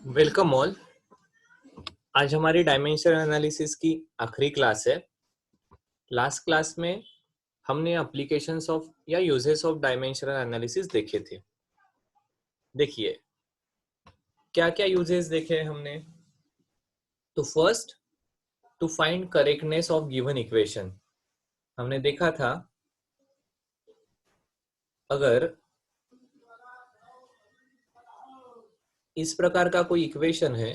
Welcome all. आज हमारी dimension analysis की आखिरी क्लास है। लास्ट क्लास में हमने एप्लीकेशंस ऑफ या यूजेस ऑफ डायमेंशनल एनालिसिस देखे थे। देखिए क्या क्या यूजेस देखे हमने। तो first, to find correctness of given equation. हमने देखा था अगर इस प्रकार का कोई इक्वेशन है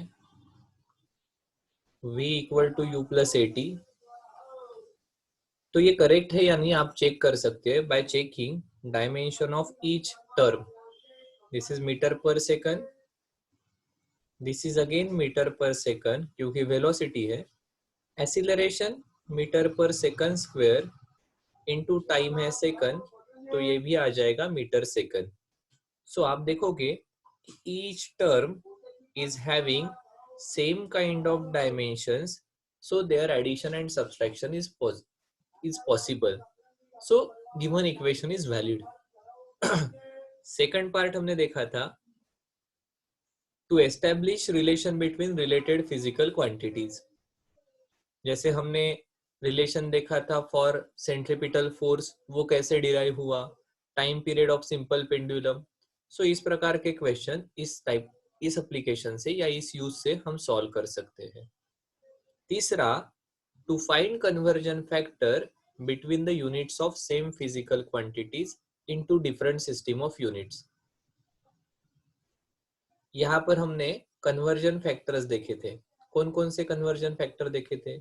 v equal to U plus A T, तो ये करेक्ट है या नहीं आप चेक कर सकते हैं by checking dimension of each term. This is metre per second, this is again metre per second क्योंकि वेलोसिटी है। Acceleration metre per second square into time है सेकंड, तो ये भी आ जाएगा मीटर सेकंड। सो आप देखोगे each term is having same kind of dimensions, so their addition and subtraction is possible, so given equation is valid. Second part हमने देखा था to establish relation between related physical quantities. जैसे हमने relation देखा था for centripetal force, वो कैसे derive हुआ, time period of simple pendulum. So इस प्रकार के क्वेश्चन इस एप्लीकेशन से या इस यूज से हम सॉल्व कर सकते हैं। तीसरा, to find conversion factor between the units of same physical quantities into different system of units. यहाँ पर हमने कन्वर्जन फैक्टर्स देखे थे। कौन कौन से कन्वर्जन फैक्टर देखे थे?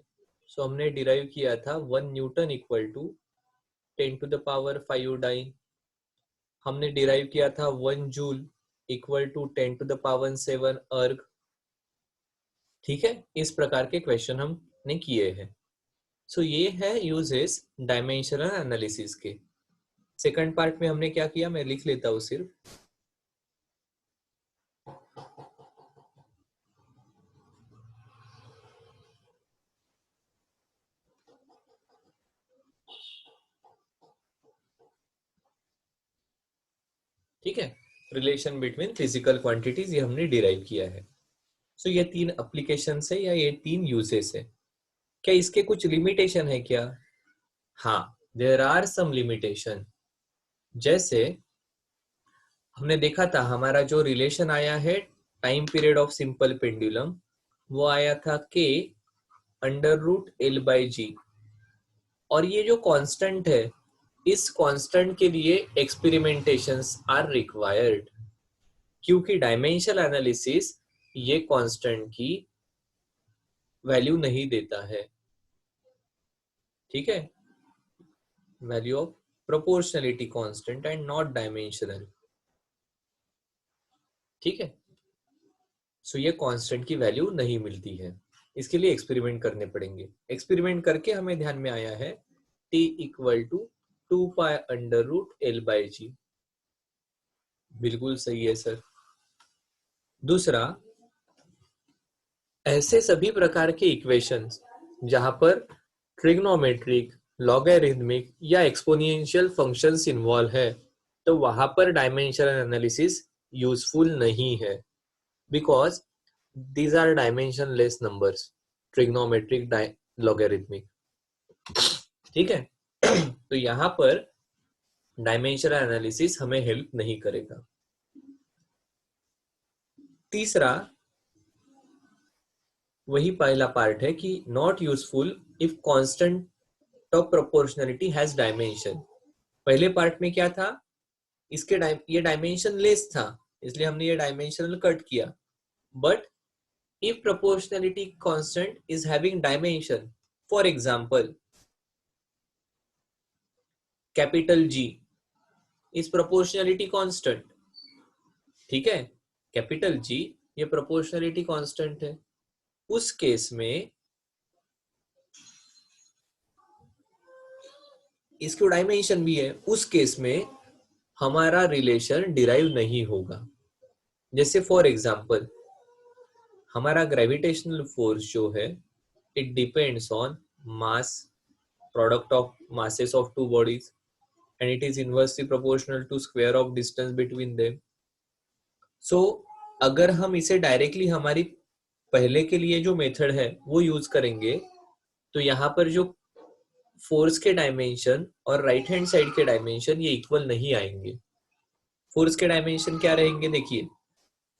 सो हमने डिराइव किया था 1 newton equal to 10 to the power 5 dyne. हमने डिराइव किया था 1 joule equal to 10 to the power 7 erg. ठीक है, इस प्रकार के क्वेश्चन हमने किए हैं। सो ये है यूजेस डायमेंशनल एनालिसिस के। सेकंड पार्ट में हमने क्या किया, मैं लिख लेता हूँ सिर्फ। ठीक है, रिलेशन बिटवीन फिजिकल क्वांटिटीज ये हमने डिराइव किया है। सो ये 3 एप्लीकेशन है या ये 3 यूजेस है। क्या इसके कुछ लिमिटेशन है क्या? हाँ, देयर आर सम लिमिटेशन। जैसे हमने देखा था हमारा जो रिलेशन आया है time period of simple pendulum, वो आया था k under root L by G. और ये जो कांस्टेंट है, इस कांस्टेंट के लिए एक्सपेरिमेंटेशंस आर रिक्वायर्ड, क्योंकि डायमेंशनल एनालिसिस ये कांस्टेंट की वैल्यू नहीं देता है। ठीक है, value of proportionality constant and not dimensional. ठीक है, सो ये कांस्टेंट की वैल्यू नहीं मिलती है, इसके लिए एक्सपेरिमेंट करने पड़ेंगे। एक्सपेरिमेंट करके हमें ध्यान में आया है t equal to 2 pi under root L by G. बिल्कुल सही है सर। दूसरा, ऐसे सभी प्रकार के इक्वेशंस जहां पर ट्रिग्नोमेट्रिक, लॉगरिथमिक या एक्सपोनेंशियल फंक्शंस इन्वॉल्व है, तो वहां पर डायमेंशनल एनालिसिस यूजफुल नहीं है, because these are dimensionless numbers, trigonometric, logarithmic। ठीक है, तो यहां पर डायमेंशनल एनालिसिस हमें हेल्प नहीं करेगा। तीसरा, वही पहला पार्ट है कि not useful if constant of proportionality has dimension. पहले पार्ट में क्या था, इसके ये डायमेंशन लेस था, इसलिए हमने ये डायमेंशनल कट किया। But if proportionality constant is having dimension, for example capital G is proportionality constant। ठीक है, कैपिटल G ये proportionality constant है, उस केस में इसको डायमेंशन भी है, उस केस में हमारा रिलेशन डिराइव नहीं होगा। जैसे फॉर एग्जांपल हमारा ग्रेविटेशनल फोर्स जो है, it depends on mass, product of masses of two bodies, and it is inversely proportional to square of distance between them. So अगर हम इसे डायरेक्टली हमारी पहले के लिए जो मेथड है वो यूज करेंगे तो यहाँ पर जो फोर्स के डायमेंशन और राइट हैंड साइड के डायमेंशन ये इक्वल नहीं आएंगे। फोर्स के डायमेंशन क्या रहेंगे, देखिए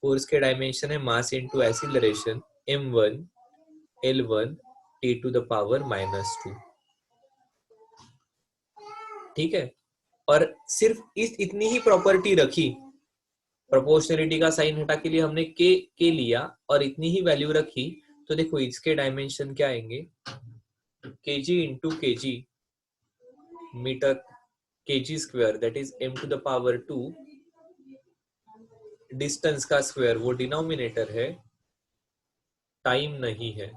फोर्स के डायमेंशन है mass into acceleration m1 l1 t to the power -2, ठीक है। और सिर्फ इतनी ही प्रॉपर्टी रखी, प्रोपोर्शनलिटी का साइन हटा के लिए हमने के लिया और इतनी ही वैल्यू रखी, तो देखो इसके डायमेंशन क्या आएंगे, kg into kg metre kg square that is m to the power 2, distance का स्क्वायर वो डिनोमिनेटर है, टाइम नहीं है।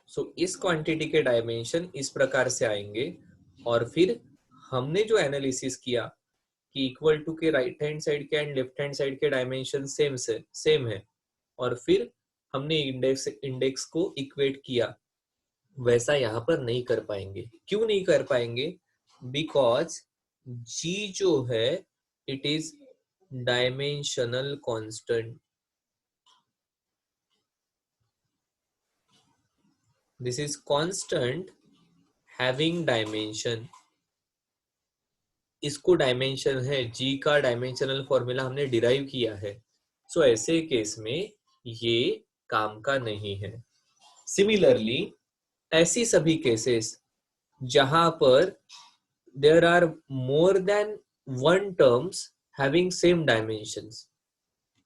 सो इस क्वांटिटी के डायमेंशन इस प्रकार से आएंगे। और फिर हमने जो एनालिसिस किया कि इक्वल टू के राइट हैंड साइड के एंड लेफ्ट हैंड साइड के डायमेंशन सेम है, और फिर हमने इंडेक्स को इक्वेट किया, वैसा यहाँ पर नहीं कर पाएंगे। क्यों नहीं कर पाएंगे? बिकॉज g जो है it is dimensional constant. This is constant having dimension. इसको डायमेंशन है, g का डायमेंशनल फॉर्मूला हमने डिराइव किया है। सो ऐसे केस में ये काम का नहीं है। सिमिलरली ऐसी सभी केसेस जहां पर there are more than one terms having same dimensions,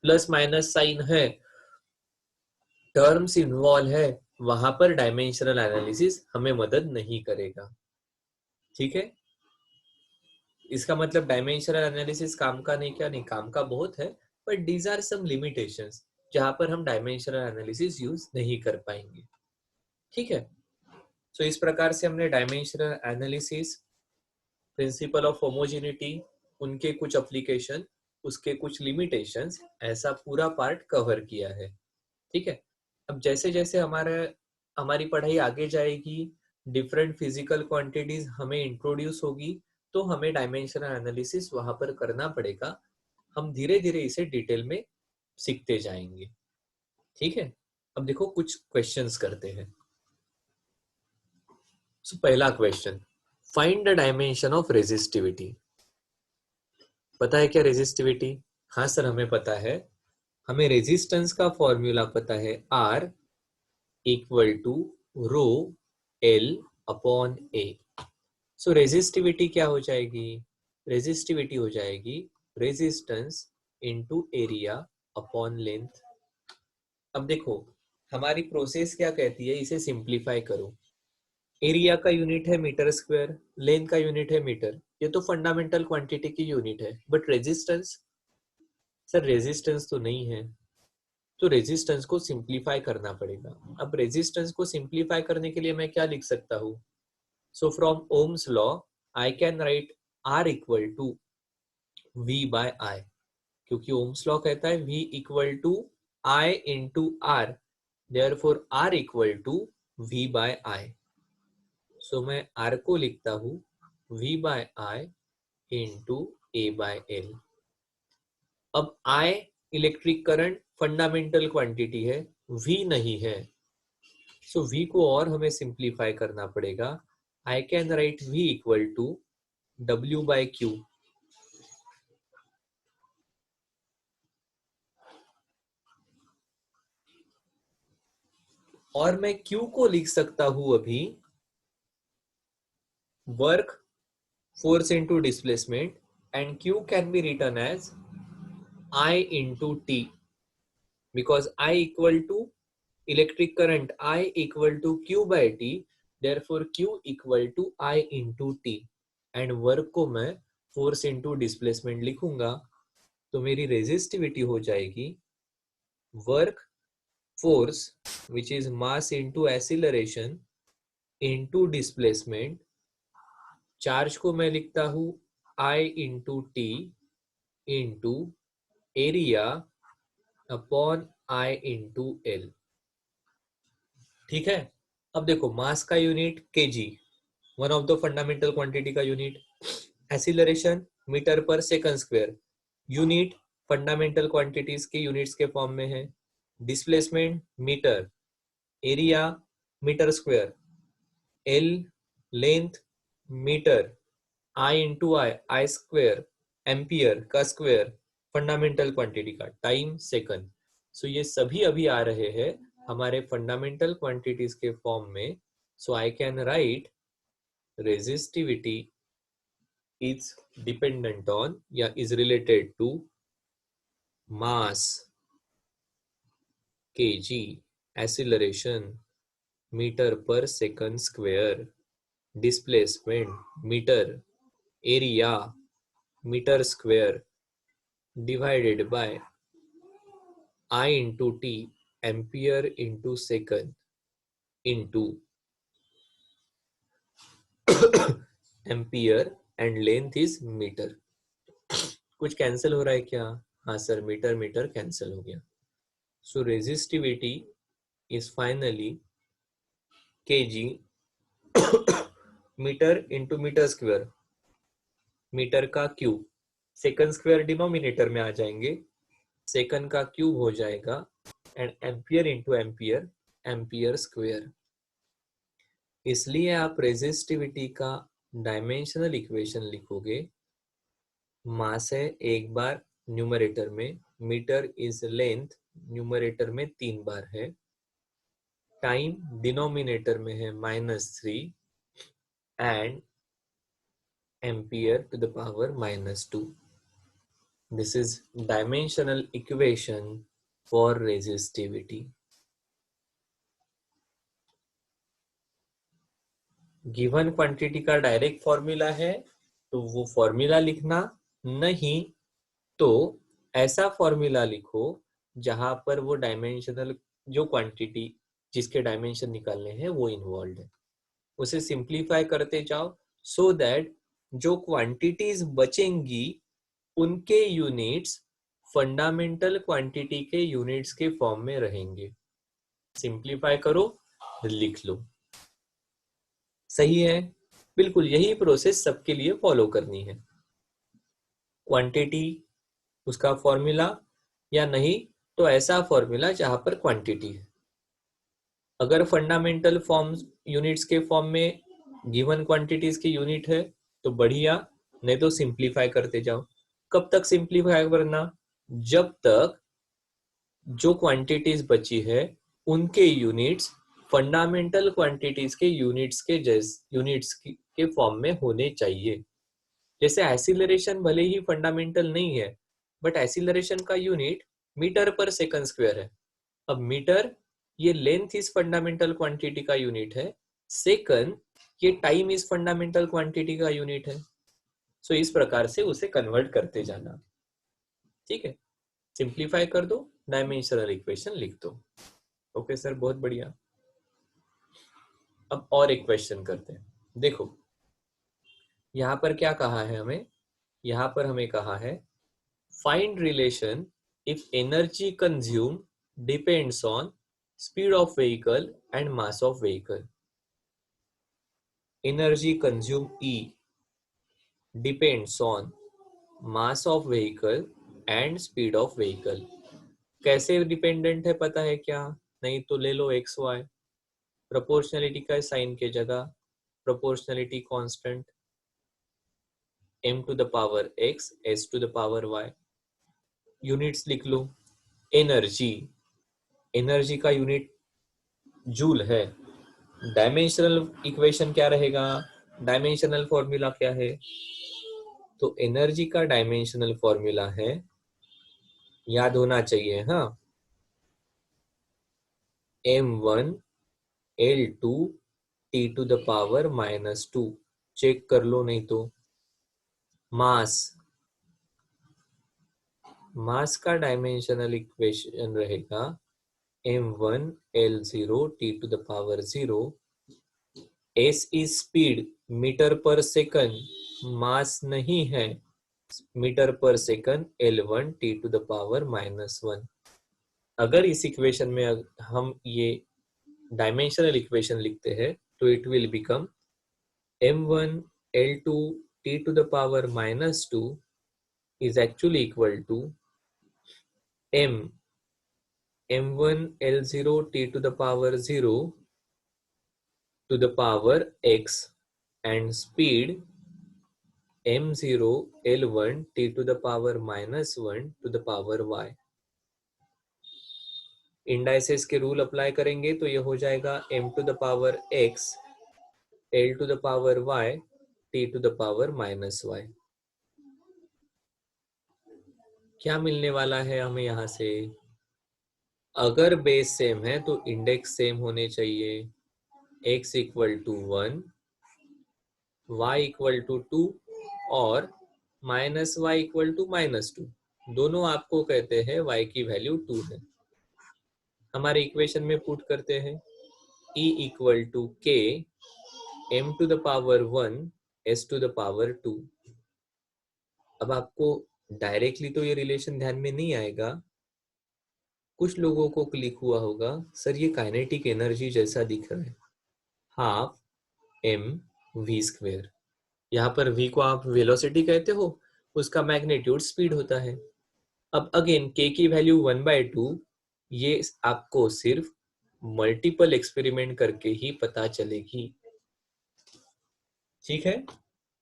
plus minus sign है, टर्म्स इन्वॉल्व है, वहां पर डायमेंशनल एनालिसिस हमें मदद नहीं करेगा, ठीक है। इसका मतलब डायमेंशनल एनालिसिस काम का नहीं, क्या नहीं, काम का बहुत है, but these are some limitations जहां पर हम डायमेंशनल एनालिसिस यूज नहीं कर पाएंगे, ठीक है। सो इस प्रकार से हमने dimensional analysis, principle of homogeneity, उनके कुछ एप्लीकेशन, उसके कुछ लिमिटेशंस, ऐसा पूरा पार्ट कवर किया है, ठीक है। अब जैसे जैसे हमारी पढ़ाई आगे जाएगी, डिफरेंट फिजिकल क्वांटिटीज हमें इंट्रोड्यूस होगी, तो हमें डायमेंशनल एनालिसिस वहां पर करना पड़ेगा। हम धीरे धीरे इसे डिटेल में सीखते जाएंगे, ठीक है। अब देखो कुछ क्वेश्चंस करते हैं। सो पहला question, find the dimension of resistivity. पता है क्या रेजिस्टिविटी? हाँ सर हमें पता है, हमें रेजिस्टेंस का फॉर्मूला पता है, R equal to rho L upon A। So resistivity क्या हो जाएगी? रेजिस्टिविटी हो जाएगी resistance into area upon length. अब देखो हमारी प्रोसेस क्या कहती है, इसे सिंप्लीफाई करो। एरिया का यूनिट है मीटर स्क्वायर, लेंथ का यूनिट है मीटर, ये तो फंडामेंटल क्वांटिटी की यूनिट है, बट रेजिस्टेंस, सर रेजिस्टेंस तो नहीं है, तो रेजिस्टेंस को सिंप्लीफाई करना पड़ेगा। अब रेजिस्टेंस को सिंप्लीफाई करने के लिए मैं क्या लिख सकता हूँ? So from Ohm's law I can write R equal to V by I, क्योंकि ओम्स लॉ कहता है V equal to I into R, therefore R equal to V by I। So मैं R को लिखता हूँ V by I into A by L। अब I electric current fundamental quantity है, V नहीं है, सो V को और हमें सिंप्लीफाई करना पड़ेगा। I can write V equal to W by Q। और मैं Q को लिख सकता हूं अभी work force into displacement, and Q can be written as I into T, because I equal to electric current I equal to Q by T, therefore Q equal to I into T, and work को मैं force into displacement लिखूंगा, तो मेरी resistivity हो जाएगी work force which is mass into acceleration into displacement. Charge को मैं लिखता हूं I into T into area upon I into L, ठीक है। अब देखो मास का unit KG, one of the fundamental quantity का unit, acceleration metre per second square, unit fundamental quantities के यूनिट्स के फॉर्म में है। Displacement metre, area metre square, L length metre, I into I square, ampere का square, fundamental quantity का time second. सो ये सभी अभी आ रहे हैं हमारे फंडामेंटल क्वांटिटीज के फॉर्म में। So I can write resistivity is dependent on या is related to mass kg, acceleration meter per second square, displacement meter, area meter square divided by I into t, ampere into second into ampere and length is meter। कुछ cancel हो रहा है क्या? हाँ sir, metre metre cancel हो गया। So resistivity is finally kg metre into metre square, metre का cube, second square denominator में आ जाएंगे, सेकंड का क्यूब हो जाएगा, and ampere into ampere, ampere square. इसलिए आप रेजिस्टिविटी का डायमेंशनल इक्वेशन लिखोगे, मास है एक बार न्यूमरेटर में, मीटर इज लेंथ न्यूमरेटर में 3 बार है, टाइम डिनोमिनेटर में है -3 and ampere to the power -2. This is dimensional equation for resistivity. Given quantity का डायरेक्ट फॉर्मूला है तो वो फॉर्मूला लिखना, नहीं तो ऐसा फॉर्मूला लिखो जहां पर वो डायमेंशनल जो क्वांटिटी जिसके डायमेंशन निकालने हैं वो इन्वॉल्व है, उसे सिंप्लीफाई करते जाओ सो दैट जो क्वांटिटीज बचेंगी उनके यूनिट्स फंडामेंटल क्वांटिटी के यूनिट्स के फॉर्म में रहेंगे। सिंप्लीफाई करो, लिख लो। सही है? बिल्कुल यही प्रोसेस सबके लिए फॉलो करनी है। क्वांटिटी उसका फॉर्मूला, या नहीं तो ऐसा फॉर्मूला जहां पर क्वांटिटी है। अगर फंडामेंटल फॉर्म्स यूनिट्स के फॉर्म में गिवन क्वांटिटीज की यूनिट है तो बढ़िया, नहीं तो सिंप्लीफाई करते जाओ। कब तक सिंप्लीफाई करना? जब तक जो क्वांटिटीज बची है उनके यूनिट्स फंडामेंटल क्वांटिटीज के यूनिट्स के फॉर्म में होने चाहिए। जैसे एसिलरेशन भले ही फंडामेंटल नहीं है, बट एसिलरेशन का unit metre per second square है। अब मीटर ये लेंथ इज फंडामेंटल क्वांटिटी का यूनिट है, सेकंड ये टाइम इज फंडामेंटल क्वांटिटी का यूनिट है। सो इस प्रकार से उसे कन्वर्ट करते जाना। ठीक है, सिंप्लीफाई कर दो, डायमेंशनल इक्वेशन लिख दो। ओके सर, बहुत बढ़िया। अब और एक क्वेश्चन करते हैं। देखो यहां पर क्या कहा है हमें, यहां पर हमें कहा है find relation if energy consume depends on speed of vehicle and mass of vehicle. Energy consume E depends on mass of vehicle and speed of vehicle. कैसे डिपेंडेंट है पता है क्या? नहीं तो ले लो XY, प्रोपोर्शनलिटी का साइन के जगह proportionality constant, m to the power x, s to the power y। Units लिख लो। एनर्जी, एनर्जी का यूनिट जूल है। डायमेंशनल इक्वेशन क्या रहेगा? डायमेंशनल फॉर्मूला क्या है? तो एनर्जी का डायमेंशनल फॉर्मूला है, याद होना चाहिए, हाँ, m1 L2 t to the power -2। Check कर लो नहीं तो। मास, मास का डायमेंशनल इक्वेशन रहेगा m1 L0 t to the power 0। s is speed metre per second, mass नहीं है, metre per second L1 t to the power -1। अगर इस इक्वेशन में हम ये डायमेंशनल इक्वेशन लिखते हैं तो it will become m1 L2 t to the power -2 is actually equal to m m1 L0 t to the power 0 to the power x and speed m0 L1 t to the power -1 to the power y। Indices के rule apply करेंगे तो ये हो जाएगा m to the power x L to the power y t to the power -y। क्या मिलने वाला है हमें यहाँ से? अगर बेस सेम है तो इंडेक्स सेम होने चाहिए। x equal to 1, y equal to 2 और -y इक्वल टू -2। दोनों आपको कहते हैं y की वैल्यू 2 है। हमारे इक्वेशन में पुट करते हैं e equal to k m to the power 1 s to the power 2। अब आपको डायरेक्टली तो ये रिलेशन ध्यान में नहीं आएगा, कुछ लोगों को क्लिक हुआ होगा सर ये काइनेटिक एनर्जी जैसा दिख रहा है, हाफ m v स्क्वेयर। यहाँ पर v को आप वेलोसिटी कहते हो, उसका मैग्नीट्यूड स्पीड होता है। अब अगेन k की वैल्यू 1/2, ये आपको सिर्फ मल्टीपल एक्सपेरिमेंट करके ही पता चलेगी। ठीक है?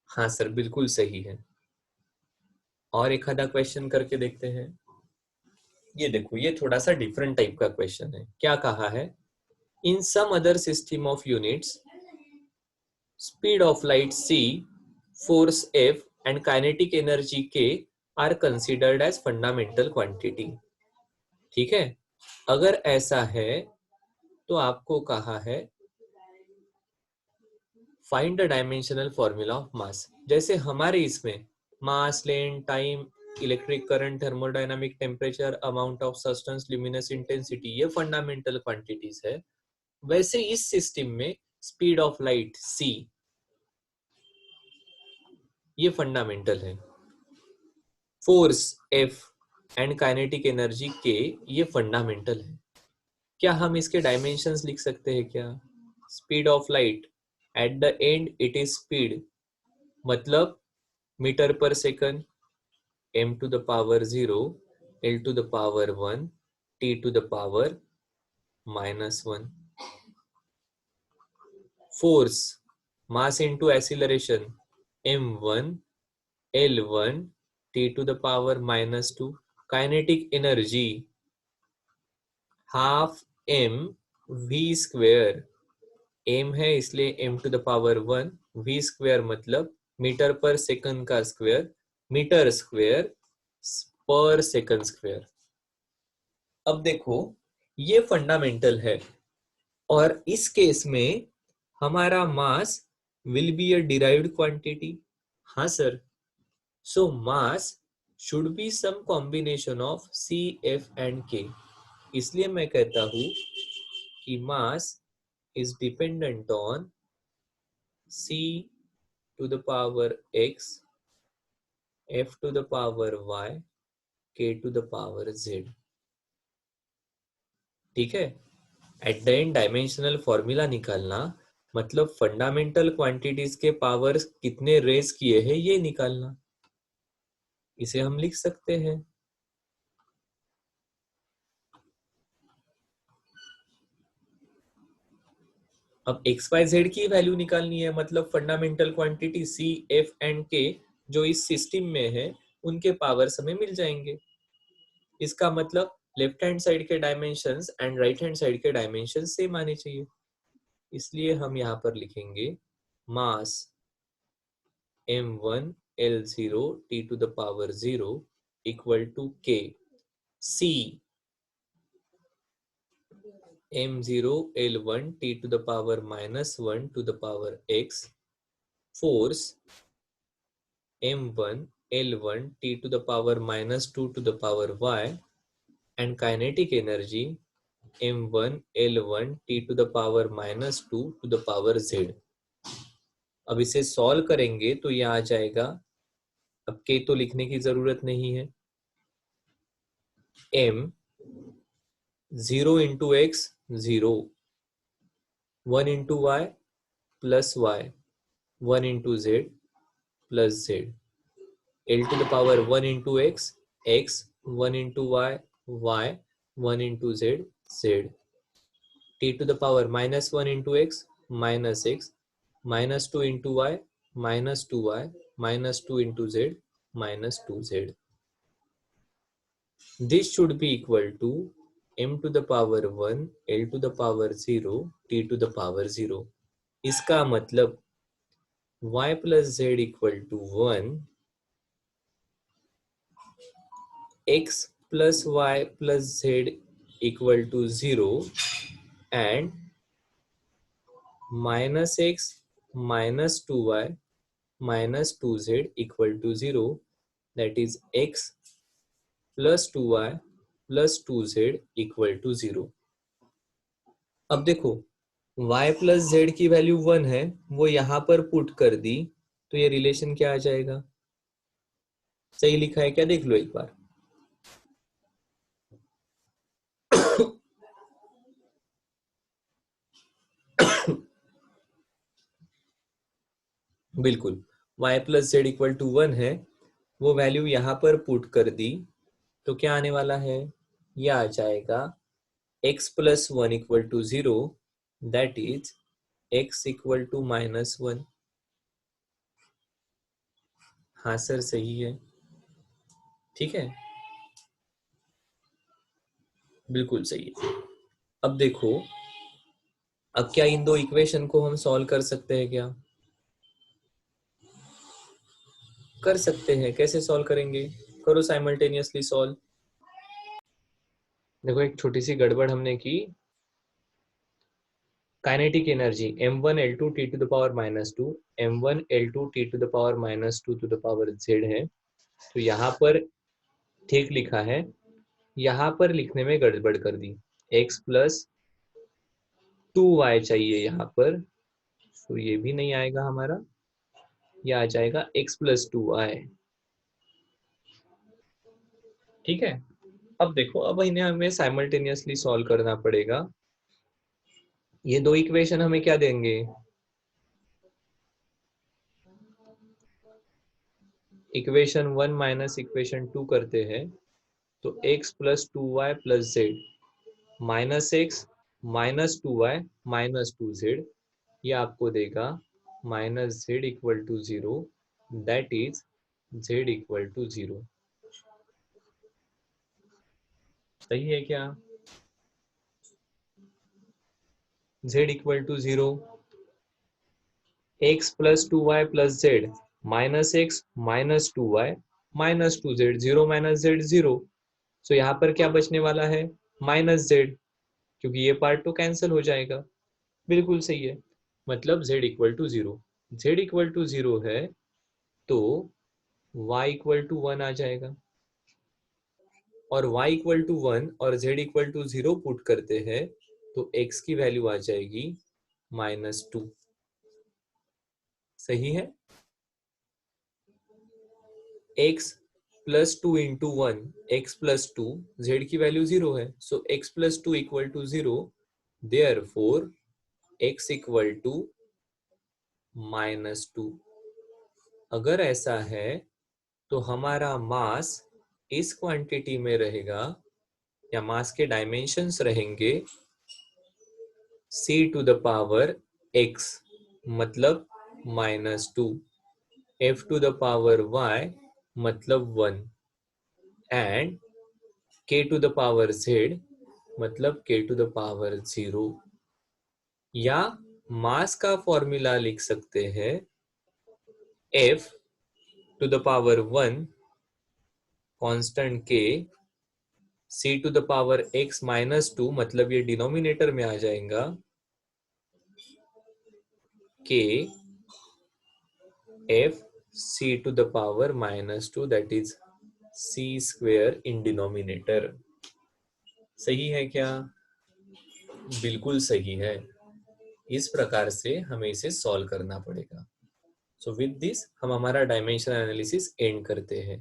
हाँ सर, बिल्कुल सही है। और एक आधा क्वेश्चन करके देखते हैं। ये देखो, ये थोड़ा सा डिफरेंट टाइप का क्वेश्चन है। क्या कहा है? In some other system of units speed of light c, force f and kinetic energy k are considered as fundamental quantity. ठीक है? अगर ऐसा है तो आपको कहा है find the dimensional formula of mass. जैसे हमारे इसमें mass, length, time, electric current, thermodynamic, temperature, amount of substance, luminous intensity, ये फंडामेंटल क्वांटिटीज है। वैसे इस सिस्टम में स्पीड ऑफ लाइट c ये फंडामेंटल है, force f and kinetic energy k ये फंडामेंटल है। क्या हम इसके डायमेंशंस लिख सकते हैं क्या? Speed of light at the and it is speed, मतलब metre per second, m to the power 0 L to the power 1 t to the power -1। Force, mass into acceleration, m1 L1 t to the power -2। Kinetic energy half m v square, m है इसलिए m to the power 1, v square मतलब metre per second का square, metre square पर second square. अब देखो, ये fundamental है और इस केस में हमारा mass will be a derived quantity. हाँ sir, so mass should be some combination of C, F and K. इसलिए मैं कहता हूं कि mass is dependent on C to the power X, F to the power Y, K to the power Z. ठीक है? At the end dimensional formula निकालना मतलब fundamental quantities के पावर कितने रेज किए हैं ये निकालना। इसे हम लिख सकते हैं अब एक्स वाई जेड की वैल्यू निकालनी है, मतलब fundamental quantity C, F and K जो इस सिस्टम में है उनके पावर्स हमें मिल जाएंगे। इसका मतलब लेफ्ट हैंड साइड के dimensions and right hand side के डायमेंशंस सेम आने चाहिए। इसलिए हम यहाँ पर लिखेंगे मास m1 L0 t to the power 0 equal to k c m0 L1 t to the power -1 to the power x, force m1 L1 t to the power -2 to the power y, and kinetic energy m1 L1 t to the power -2 to the power z। अब इसे solve करेंगे तो ये आ जाएगा, अब k तो लिखने की जरूरत नहीं है, m 0 into x 0, 1 into y plus y, 1 into z plus z, L to the power 1 into x, x, 1 into y, y, 1 into z, z, t to the power minus 1 into x, minus 2 into y, minus 2y, minus 2 into z, minus 2z. This should be equal to m to the power 1, l to the power 0, t to the power 0. इसका मतलब y plus z equal to 1, x plus y plus z equal to 0, and minus x minus 2y minus 2z equal to 0, that is x plus 2y plus 2z equal to 0. अब देखो y plus z की value 1 है, वो यहां पर put कर दी, तो ये रिलेशन क्या आ जाएगा? सही लिखा है क्या, देख लो एक बार। बिल्कुल, y plus z equal to 1 है, वो वैल्यू यहाँ पर पुट कर दी, तो क्या आने वाला है? ये आ जाएगा x plus 1 equal to 0, that is x equal to minus 1. हाँ सर, सही है, ठीक है, बिल्कुल सही है। अब देखो, अब क्या इन दो इक्वेशन को हम सॉल्व कर सकते हैं क्या? कर सकते हैं। कैसे सॉल्व करेंगे? करो साइमल्टेनियसली सॉल्व। देखो, एक छोटी सी गड़बड़ हमने की। Kinetic energy m1l2 t to the power -2, m1l2 t to the power -2 to the power z है, तो यहाँ पर ठीक लिखा है, यहाँ पर लिखने में गड़बड़ कर दी। x प्लस 2y चाहिए यहाँ पर, तो ये भी नहीं आएगा हमारा, ये आ जाएगा x प्लस 2y। ठीक है, अब देखो, अब इन्हें हमें साइमल्टेनियसली सॉल्व करना पड़ेगा। ये दो इक्वेशन हमें क्या देंगे? इक्वेशन 1 माइनस इक्वेशन 2 करते हैं, तो x plus 2y plus Z minus X minus 2y minus 2z, ये आपको देगा minus Z equal to 0, that is z equal to 0। सही है क्या? z equal to 0, x plus 2y plus Z minus X minus 2y minus 2z, 0 minus Z 0, so यहाँ पर क्या बचने वाला है? माइनस जेड, क्योंकि ये पार्ट तो कैंसिल हो जाएगा। बिल्कुल सही है, मतलब z equal to 0। z equal to 0 है, तो y इक्वल टू 1 आ जाएगा, और y इक्वल टू 1 और z इक्वल टू 0 पुट करते हैं, तो x की वैल्यू आ जाएगी -2। सही है, x plus 2 into 1, x plus 2, z की वैल्यू 0 है, so x plus 2 equal to 0, therefore x equal to -2। अगर ऐसा है तो हमारा मास इस क्वांटिटी में रहेगा, या मास के डायमेंशंस रहेंगे c to the power x, मतलब -2, f to the power y, मतलब 1, and k to the power z, मतलब k टू द पावर 0। या मास का फॉर्मूला लिख सकते हैं f to the power 1 constant k, c to the power x -2, मतलब ये डिनोमिनेटर में आ जाएगा, k f c to the power -2, that is c square in denominator. सही है क्या? बिल्कुल सही है। इस प्रकार से हमें इसे सॉल्व करना पड़ेगा। सो विद दिस हम हमारा डायमेंशनल एनालिसिस एंड करते हैं।